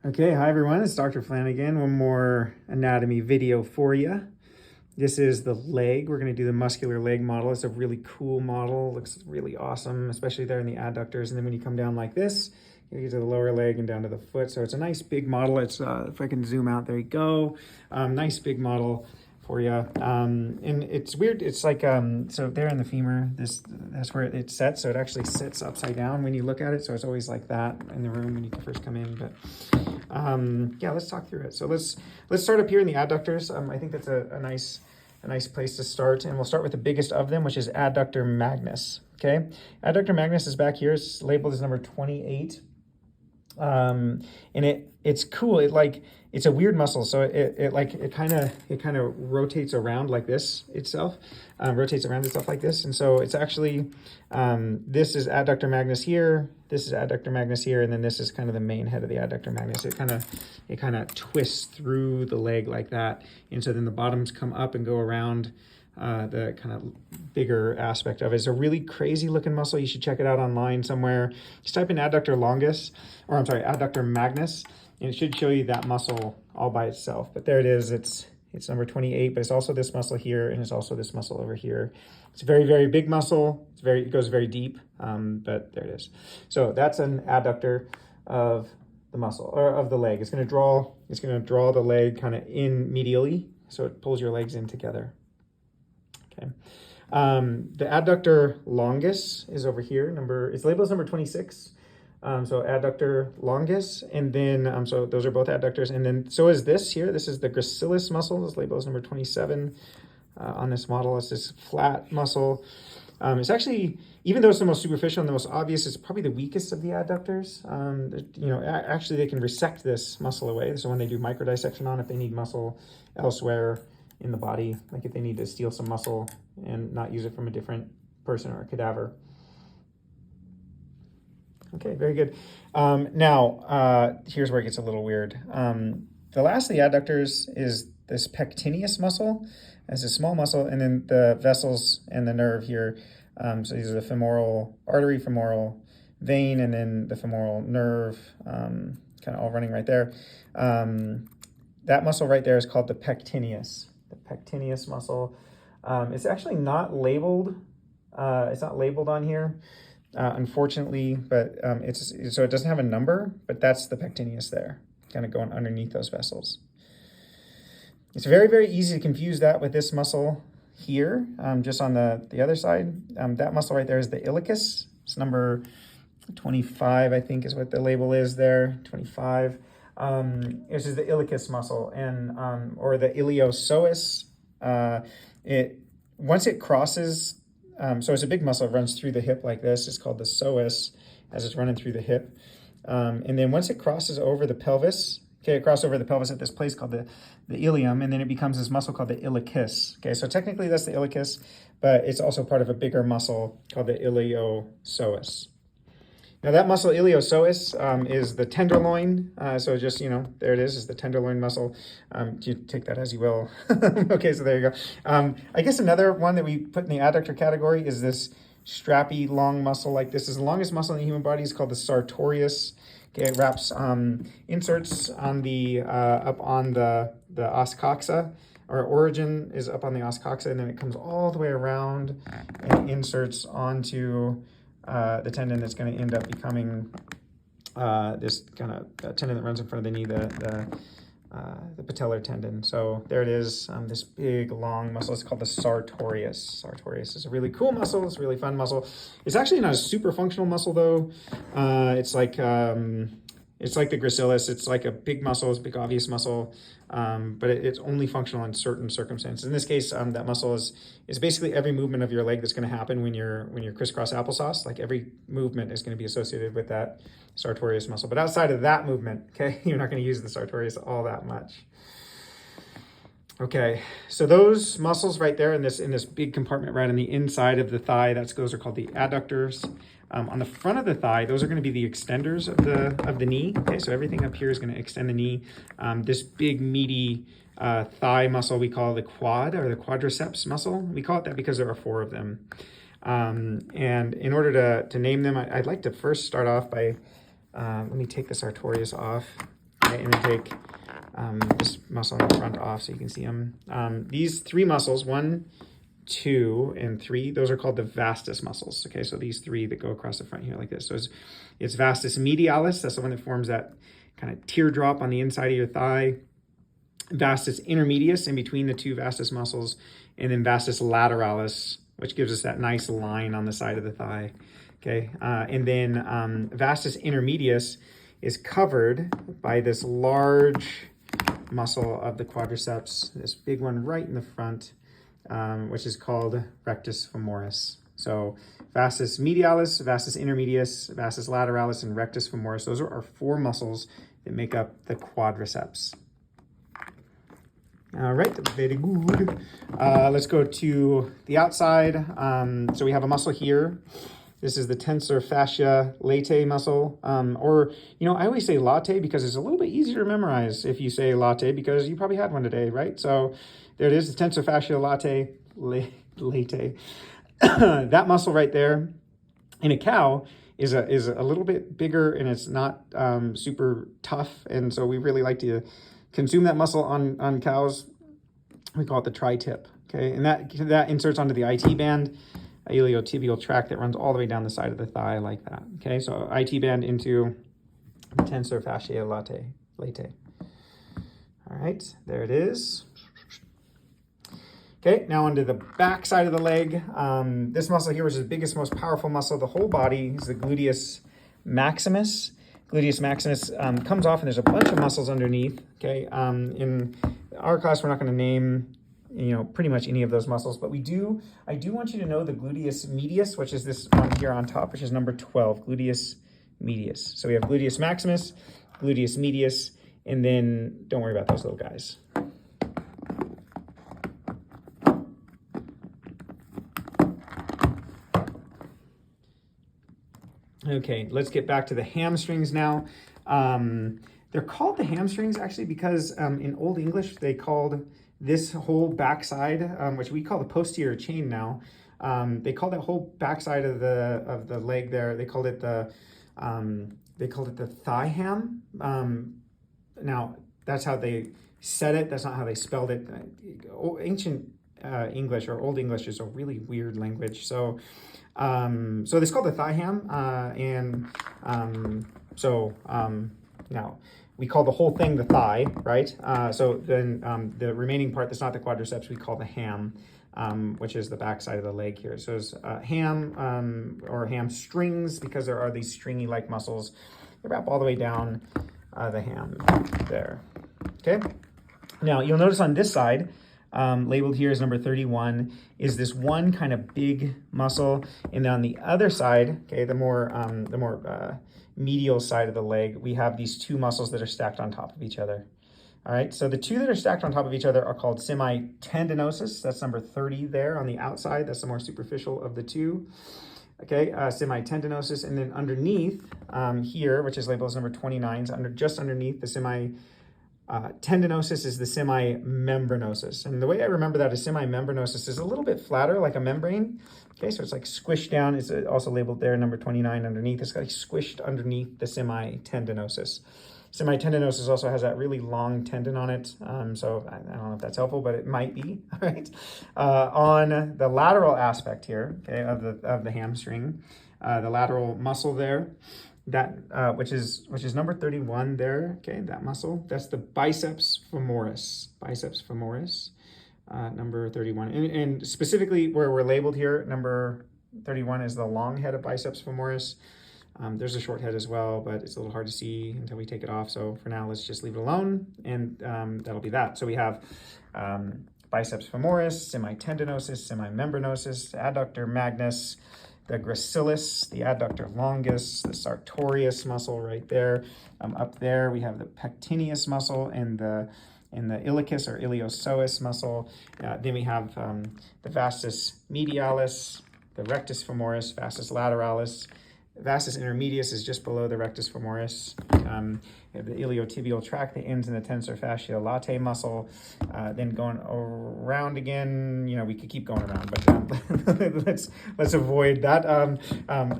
Okay, hi everyone, it's Dr. Flanagan. One more anatomy video for you. This is the leg. We're going to do the muscular leg model. It's a really cool model. Looks really awesome, especially there in the adductors. And then when you come down like this, you get to the lower leg and down to the foot. So it's a nice big model. It's if I can zoom out, there you go. Nice big model for you. And it's weird. It's like, so there in the femur, that's where it sets. So it actually sits upside down when you look at it. So it's always like that in the room when you first come in. But yeah, let's talk through it. So let's start up here in the adductors. I think that's a nice place to start. And we'll start with the biggest of them, which is Adductor Magnus. Okay. Adductor Magnus is back here. It's labeled as number 28. And it's cool. It's a weird muscle. So it kind of rotates around like this itself, rotates around itself like this. And so it's actually, this is Adductor Magnus here. This is Adductor Magnus here. And then this is kind of the main head of the Adductor Magnus. It kind of twists through the leg like that. And so then the bottoms come up and go around the kind of bigger aspect of it. It's a really crazy looking muscle. You should check it out online somewhere. Just type in Adductor Longus, or I'm sorry, Adductor Magnus, and it should show you that muscle all by itself. But there it is. It's number 28, but it's also this muscle here, and it's also this muscle over here. It's a very, very big muscle. It goes very deep, but there it is. So that's an adductor of the muscle, or of the leg. It's going to draw the leg kind of in medially, so it pulls your legs in together. Okay. The Adductor Longus is over here. It's labeled as number 26. So Adductor Longus, and then, so those are both adductors. And then, so is this here. This is the Gracilis muscle. It's labeled as number 27 on this model. It's this flat muscle. It's actually, even though it's the most superficial and the most obvious, it's probably the weakest of the adductors. Actually they can resect this muscle away. So when they do microdissection on it, they need muscle elsewhere in the body, like if they need to steal some muscle and not use it from a different person or a cadaver. Okay, very good. Now, here's where it gets a little weird. The last of the adductors is this Pectineus muscle. It's a small muscle, and then the vessels and the nerve here. So these are the femoral artery, femoral vein, and then the femoral nerve, kind of all running right there. That muscle right there is called the Pectineus. The Pectineus muscle. It's actually not labeled. It's not labeled on here, unfortunately, but so it doesn't have a number, but that's the Pectineus there, kind of going underneath those vessels. It's very, very easy to confuse that with this muscle here, just on the other side. That muscle right there is the iliacus. It's number 25, I think, is what the label is there, 25. This is the iliacus muscle, and or the Iliopsoas. Once it crosses, so it's a big muscle. It runs through the hip like this. It's called the psoas as it's running through the hip, and then once it crosses over the pelvis, okay, it crosses over the pelvis at this place called the ilium, and then it becomes this muscle called the iliacus. Okay, so technically that's the iliacus, but it's also part of a bigger muscle called the Iliopsoas. Now that muscle Iliopsoas is the tenderloin. So just, there it is the tenderloin muscle. You take that as you will. Okay, so there you go. I guess another one that we put in the adductor category is this strappy long muscle like this. Is the longest muscle in the human body. It's called the Sartorius. Okay, it wraps, inserts on the, up on the os coxa. Our origin is up on the os coxa, and then it comes all the way around and inserts onto the tendon that's going to end up becoming this kind of tendon that runs in front of the knee, the patellar tendon. So there it is, this big long muscle. It's called the Sartorius. Sartorius is a really cool muscle. It's a really fun muscle. It's actually not a super functional muscle though. It's like the Gracilis. It's like a big muscle. It's a big obvious muscle, but it's only functional in certain circumstances. In this case, that muscle is basically every movement of your leg that's going to happen when you're crisscross applesauce. Like every movement is going to be associated with that Sartorius muscle. But outside of that movement, okay, you're not going to use the Sartorius all that much. Okay, so those muscles right there in this big compartment right on the inside of the thigh, those are called the adductors. On the front of the thigh, those are going to be the extenders of the knee. Okay, so everything up here is going to extend the knee. This big meaty thigh muscle we call the quad, or the quadriceps muscle. We call it that because there are 4 of them. And in order to name them, I'd like to first start off by, let me take the Sartorius off. Okay, and then take this muscle in the front off so you can see them. These three muscles, 1, 2, and 3, those are called the vastus muscles. Okay, so these three that go across the front here like this. So it's Vastus Medialis, that's the one that forms that kind of teardrop on the inside of your thigh. Vastus Intermedius in between the two vastus muscles, and then Vastus Lateralis, which gives us that nice line on the side of the thigh. Okay, and then Vastus Intermedius is covered by this large muscle of the quadriceps, this big one right in the front, which is called Rectus Femoris. So Vastus Medialis, Vastus Intermedius, Vastus Lateralis, and Rectus Femoris, those are our 4 muscles that make up the quadriceps. All right, very good. Let's go to the outside. So we have a muscle here. This is the tensor fascia latae muscle, or, I always say latae because it's a little bit easier to memorize if you say latae, because you probably had one today, right? So there it is, the tensor fascia latae, latae. That muscle right there in a cow is a little bit bigger, and it's not super tough, and so we really like to consume that muscle on cows. We call it the tri-tip, okay? And that inserts onto the IT band, iliotibial tract that runs all the way down the side of the thigh like that, okay? So IT band into the tensor fasciae latae. All right, there it is. Okay, now onto the back side of the leg. This muscle here, which is the biggest, most powerful muscle of the whole body, is the Gluteus Maximus. Gluteus Maximus comes off, and there's a bunch of muscles underneath, okay? In our class, we're not going to name, pretty much any of those muscles, but I do want you to know the Gluteus Medius, which is this one here on top, which is number 12, Gluteus Medius. So we have Gluteus Maximus, Gluteus Medius, and then don't worry about those little guys. Okay, let's get back to the hamstrings now. They're called the hamstrings actually because in Old English they called this whole backside, which we call the posterior chain now. They called that whole backside of the leg there. They called it the thigh ham. Now that's how they said it. That's not how they spelled it. Ancient English or Old English is a really weird language. So it's called the thigh ham, now we call the whole thing the thigh, right? So then the remaining part that's not the quadriceps we call the ham, which is the back side of the leg here. So it's ham or hamstrings because there are these stringy-like muscles that wrap all the way down the ham there. Okay. Now you'll notice on this side, labeled here as number 31, is this one kind of big muscle, and then on the other side, okay, the more medial side of the leg, we have these 2 muscles that are stacked on top of each other. All right, so the 2 that are stacked on top of each other are called semitendinosus. That's number 30 there on the outside. That's the more superficial of the 2. Okay, semitendinosus, and then underneath here, which is labeled as number 29, so just underneath the tendinosus is the semimembranosus. And the way I remember that is semimembranosus is a little bit flatter, like a membrane. Okay, so it's like squished down. It's also labeled there, number 29 underneath. It's like squished underneath the semitendinosus. Semitendinosus also has that really long tendon on it. So I don't know if that's helpful, but it might be, all right? On the lateral aspect here, okay, of the hamstring, the lateral muscle there, that which is number 31 there, okay, that muscle, that's the biceps femoris, number 31. And specifically where we're labeled here, number 31 is the long head of biceps femoris. There's a short head as well, but it's a little hard to see until we take it off. So for now, let's just leave it alone, and that'll be that. So we have biceps femoris, semitendinosus, semimembranosus, adductor magnus, the gracilis, the adductor longus, the Sartorius muscle right there. Up there, we have the Pectineus muscle and the iliacus or Iliopsoas muscle. Then we have the Vastus Medialis, the Rectus Femoris, Vastus Lateralis. Vastus Intermedius is just below the Rectus Femoris. The iliotibial tract that ends in the tensor fasciae latae muscle. Then going around again, we could keep going around, but let's avoid that.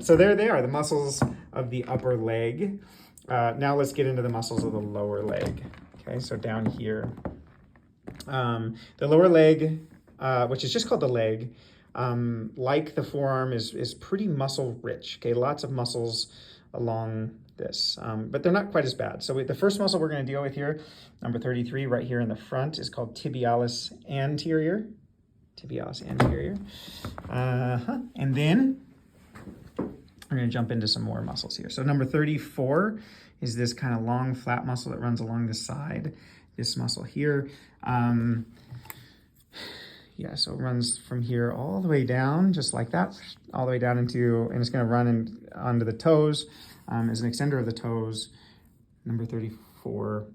So there they are, the muscles of the upper leg. Now let's get into the muscles of the lower leg. Okay, so down here. The lower leg, which is just called the leg, like the forearm, is pretty muscle rich. Okay, lots of muscles along this, but they're not quite as bad. So the first muscle we're going to deal with here, number 33, right here in the front, is called Tibialis Anterior. Tibialis Anterior. And then we're going to jump into some more muscles here. So number 34 is this kind of long, flat muscle that runs along the side. This muscle here. Yeah, so it runs from here all the way down, just like that, all the way down into, and it's going to run onto the toes as an extender of the toes, number 34.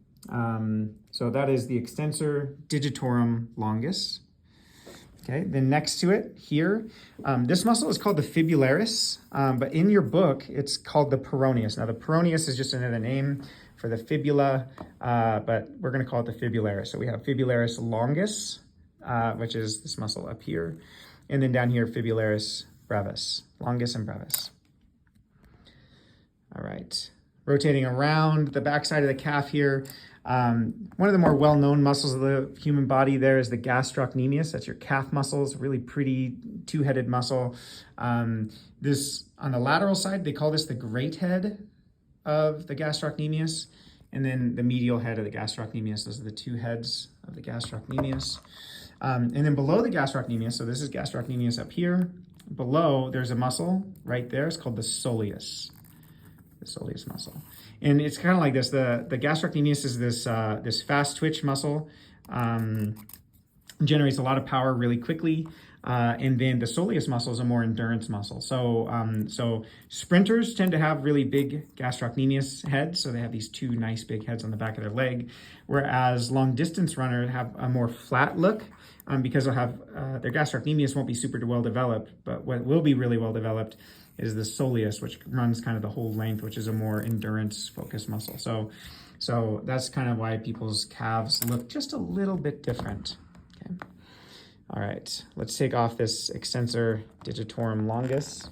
So that is the extensor digitorum longus. Okay, then next to it here, this muscle is called the fibularis, but in your book, it's called the peroneus. Now, the peroneus is just another name for the fibula, but we're going to call it the fibularis. So we have Fibularis longus, which is this muscle up here, and then down here, Fibularis brevis, longus and brevis. All right, rotating around the backside of the calf here. One of the more well-known muscles of the human body there is the Gastrocnemius. That's your calf muscles, really pretty two-headed muscle. This, on the lateral side, they call this the great head of the Gastrocnemius, and then the medial head of the Gastrocnemius. Those are the two heads of the Gastrocnemius. And then below the Gastrocnemius, so this is Gastrocnemius up here. Below, there's a muscle right there. It's called the Soleus. The Soleus muscle. And it's kind of like this. The Gastrocnemius is this fast twitch muscle, generates a lot of power really quickly. And then the soleus muscle is a more endurance muscle. So sprinters tend to have really big gastrocnemius heads. So they have these two nice big heads on the back of their leg, whereas long distance runners have a more flat look because they'll have their gastrocnemius won't be super well developed, but what will be really well developed is the soleus, which runs kind of the whole length, which is a more endurance focused muscle. So that's kind of why people's calves look just a little bit different. Okay. All right, let's take off this extensor digitorum longus.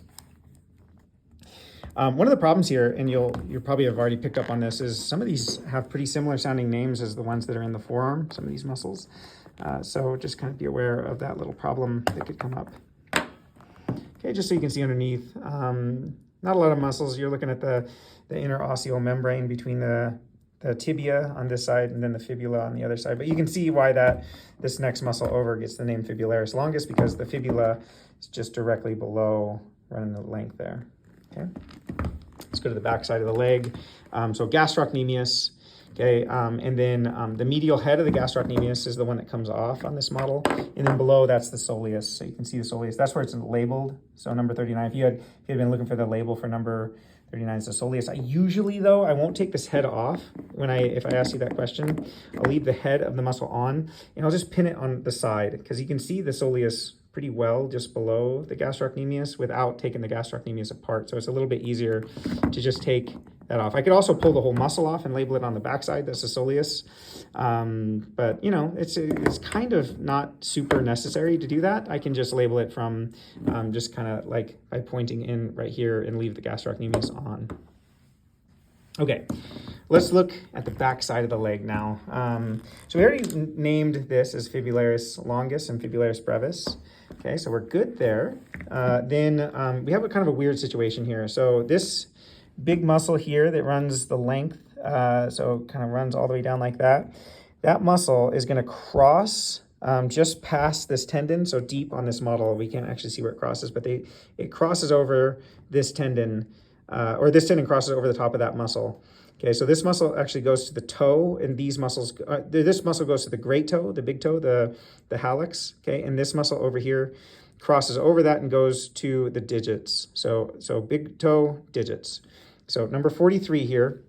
One of the problems here, and you probably have already picked up on this, is some of these have pretty similar sounding names as the ones that are in the forearm, some of these muscles. So just kind of be aware of that little problem that could come up. Okay, just so you can see underneath, not a lot of muscles. You're looking at the interosseal membrane between the tibia on this side and then the fibula on the other side. But you can see why this next muscle over gets the name Fibularis longus, because the fibula is just directly below, running the length there. Okay, let's go to the back side of the leg. So gastrocnemius. Okay, and then the medial head of the gastrocnemius is the one that comes off on this model. And then below, that's the soleus. So you can see the soleus. That's where it's labeled. So number 39, if you had been looking for the label for number 39, is the soleus. I won't take this head off if I ask you that question. I'll leave the head of the muscle on, and I'll just pin it on the side, because you can see the soleus pretty well just below the gastrocnemius without taking the gastrocnemius apart. So it's a little bit easier to just take that off. I could also pull the whole muscle off and label it on the backside. That's the soleus. But you know, it's kind of not super necessary to do that. I can just label it from just kind of like by pointing in right here and leave the gastrocnemius on. Okay, let's look at the back side of the leg now. So we already named this as Fibularis longus and Fibularis brevis. Okay, so we're good there. Then we have a kind of a weird situation here. So this big muscle here that runs the length, so kind of runs all the way down like that. That muscle is going to cross just past this tendon, so deep on this model. We can't actually see where it crosses, but it crosses over this tendon, or this tendon crosses over the top of that muscle. Okay, so this muscle actually goes to the toe, and these muscles, this muscle goes to the great toe, the big toe, the hallux, okay, and this muscle over here crosses over that and goes to the digits. So big toe, digits. So number 43 here,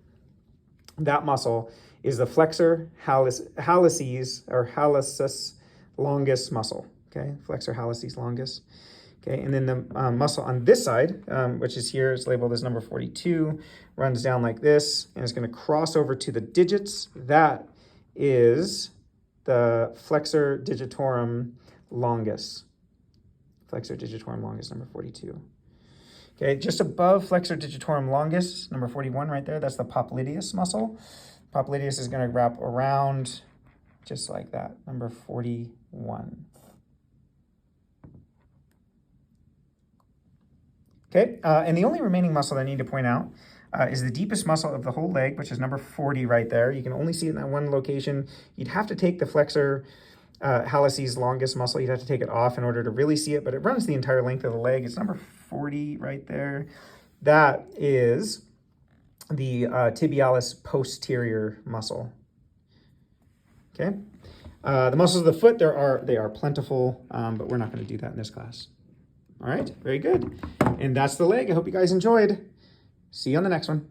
that muscle is the flexor hallucis or hallucis longus muscle, okay, flexor hallucis longus. Okay, and then the muscle on this side, which is here, is labeled as number 42, runs down like this, and it's going to cross over to the digits. That is the flexor digitorum longus. Flexor digitorum longus, number 42. Okay, just above flexor digitorum longus, number 41 right there, that's the popliteus muscle. Popliteus is going to wrap around just like that, number 41. Okay, and the only remaining muscle that I need to point out is the deepest muscle of the whole leg, which is number 40 right there. You can only see it in that one location. You'd have to take the flexor Hallucis longus muscle. You'd have to take it off in order to really see it, but it runs the entire length of the leg. It's number 40 right there. That is the Tibialis Posterior muscle. Okay. The muscles of the foot, they are plentiful, but we're not going to do that in this class. All right, very good. And that's the leg. I hope you guys enjoyed. See you on the next one.